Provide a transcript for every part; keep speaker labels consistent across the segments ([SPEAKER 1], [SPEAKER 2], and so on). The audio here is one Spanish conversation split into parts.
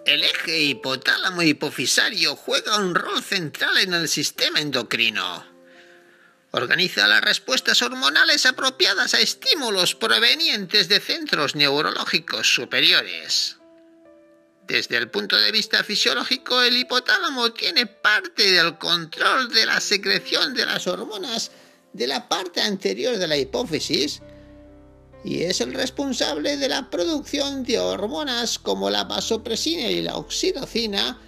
[SPEAKER 1] El eje hipotálamo-hipofisario juega un rol central en el sistema endocrino. Organiza las respuestas hormonales apropiadas a estímulos provenientes de centros neurológicos superiores. Desde el punto de vista fisiológico, el hipotálamo tiene parte del control de la secreción de las hormonas de la parte anterior de la hipófisis y es el responsable de la producción de hormonas como la vasopresina y la oxitocina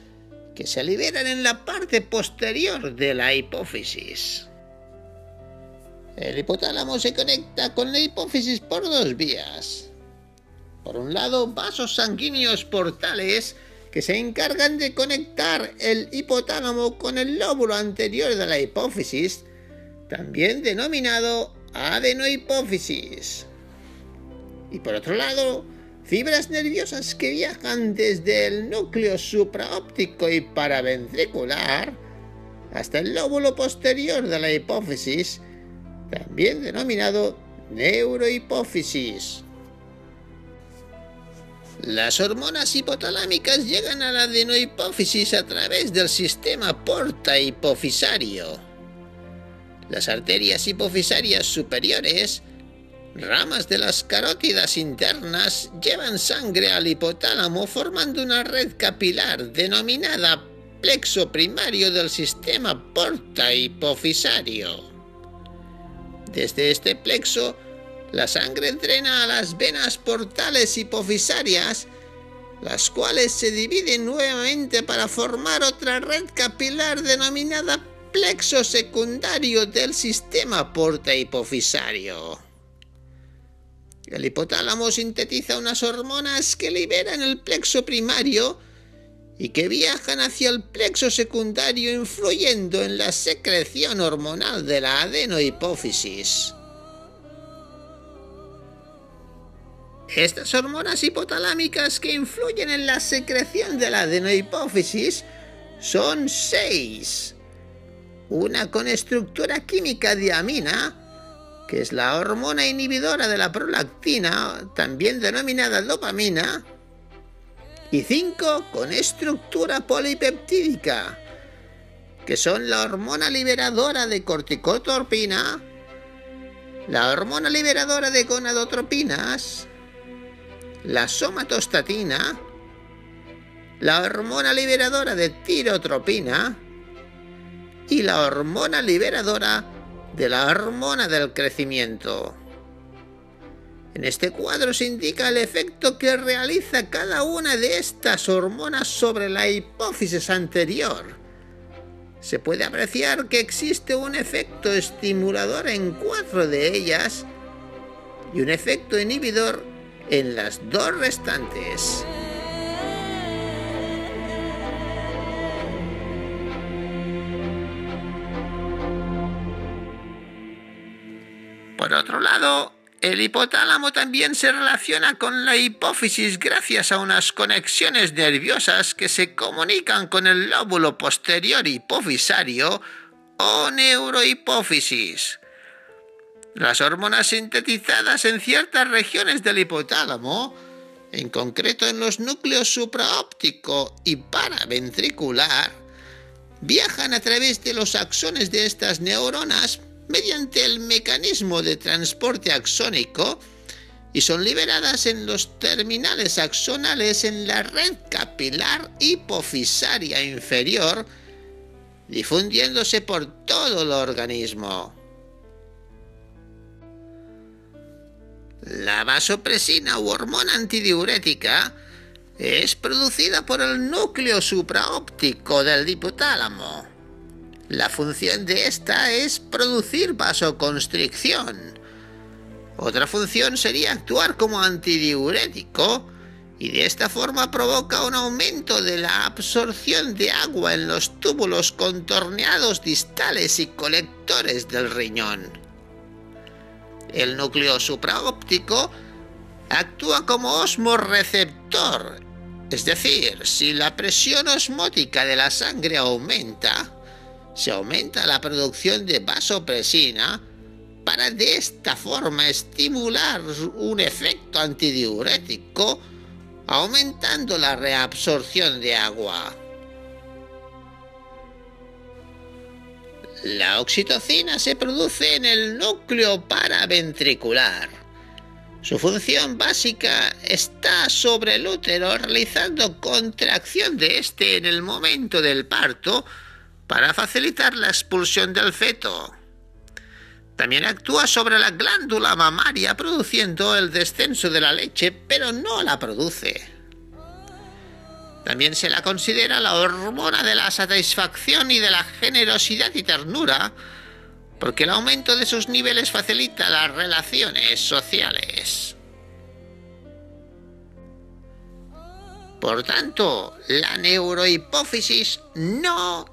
[SPEAKER 1] que se liberan en la parte posterior de la hipófisis. El hipotálamo se conecta con la hipófisis por dos vías. Por un lado, vasos sanguíneos portales que se encargan de conectar el hipotálamo con el lóbulo anterior de la hipófisis, también denominado adenohipófisis. Y por otro lado, fibras nerviosas que viajan desde el núcleo supraóptico y paraventricular hasta el lóbulo posterior de la hipófisis, también denominado neurohipófisis. Las hormonas hipotalámicas llegan a la adenohipófisis a través del sistema porta hipofisario. Las arterias hipofisarias superiores, ramas de las carótidas internas, llevan sangre al hipotálamo formando una red capilar denominada plexo primario del sistema porta hipofisario. Desde este plexo, la sangre drena a las venas portales hipofisarias, las cuales se dividen nuevamente para formar otra red capilar denominada plexo secundario del sistema porta hipofisario. El hipotálamo sintetiza unas hormonas que liberan el plexo primario y que viajan hacia el plexo secundario influyendo en la secreción hormonal de la adenohipófisis. Estas hormonas hipotalámicas que influyen en la secreción de la adenohipófisis son 6. Una con estructura química de amina, que es la hormona inhibidora de la prolactina, también denominada dopamina, y 5 con estructura polipeptídica, que son la hormona liberadora de corticotropina, la hormona liberadora de gonadotropinas, la somatostatina, la hormona liberadora de tirotropina y la hormona liberadora de la hormona del crecimiento. En este cuadro se indica el efecto que realiza cada una de estas hormonas sobre la hipófisis anterior. Se puede apreciar que existe un efecto estimulador en 4 de ellas y un efecto inhibidor en las 2 restantes. Por otro lado, el hipotálamo también se relaciona con la hipófisis gracias a unas conexiones nerviosas que se comunican con el lóbulo posterior hipofisario o neurohipófisis. Las hormonas sintetizadas en ciertas regiones del hipotálamo, en concreto en los núcleos supraóptico y paraventricular, viajan a través de los axones de estas neuronas mediante el mecanismo de transporte axónico y son liberadas en los terminales axonales en la red capilar hipofisaria inferior, difundiéndose por todo el organismo. La vasopresina u hormona antidiurética es producida por el núcleo supraóptico del hipotálamo. La función de esta es producir vasoconstricción. Otra función sería actuar como antidiurético y de esta forma provoca un aumento de la absorción de agua en los túbulos contorneados distales y colectores del riñón. El núcleo supraóptico actúa como osmorreceptor, es decir, si la presión osmótica de la sangre aumenta, se aumenta la producción de vasopresina para de esta forma estimular un efecto antidiurético aumentando la reabsorción de agua. La oxitocina se produce en el núcleo paraventricular. Su función básica está sobre el útero, realizando contracción de este en el momento del parto para facilitar la expulsión del feto. También actúa sobre la glándula mamaria, produciendo el descenso de la leche, pero no la produce. También se la considera la hormona de la satisfacción y de la generosidad y ternura, porque el aumento de sus niveles facilita las relaciones sociales. Por tanto, la neurohipófisis no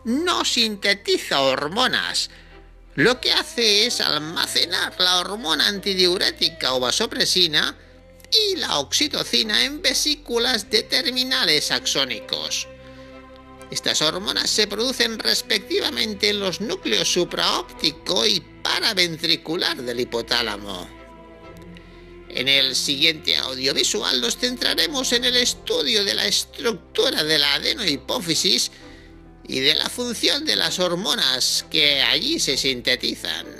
[SPEAKER 1] sintetiza hormonas. Lo que hace es almacenar la hormona antidiurética o vasopresina y la oxitocina en vesículas de terminales axónicos. Estas hormonas se producen respectivamente en los núcleos supraóptico y paraventricular del hipotálamo. En el siguiente audiovisual nos centraremos en el estudio de la estructura de la adenohipófisis y de la función de las hormonas que allí se sintetizan.